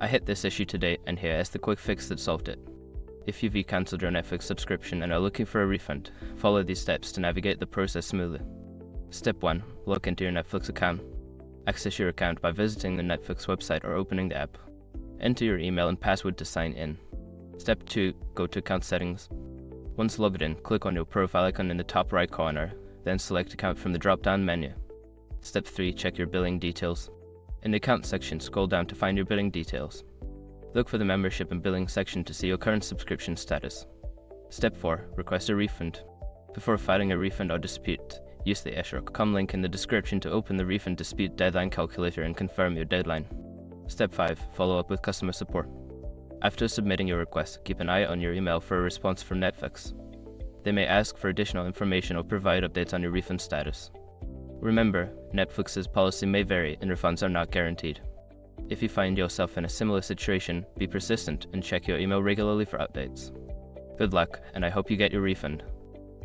I hit this issue today, and here is the quick fix that solved it. If you've cancelled your Netflix subscription and are looking for a refund, follow these steps to navigate the process smoothly. Step 1. Log into your Netflix account. Access your account by visiting the Netflix website or opening the app. Enter your email and password to sign in. Step 2. Go to Account Settings. Once logged in, click on your profile icon in the top right corner, then select Account from the drop-down menu. Step 3. Check your billing details. In the Account section, scroll down to find your billing details. Look for the Membership and Billing section to see your current subscription status. Step 4. Request a refund. Before filing a refund or dispute, use the eshrock.com link in the description to open the refund dispute deadline calculator and confirm your deadline. Step 5. Follow up with customer support. After submitting your request, keep an eye on your email for a response from Netflix. They may ask for additional information or provide updates on your refund status. Remember, Netflix's policy may vary and refunds are not guaranteed. If you find yourself in a similar situation, be persistent and check your email regularly for updates. Good luck, and I hope you get your refund.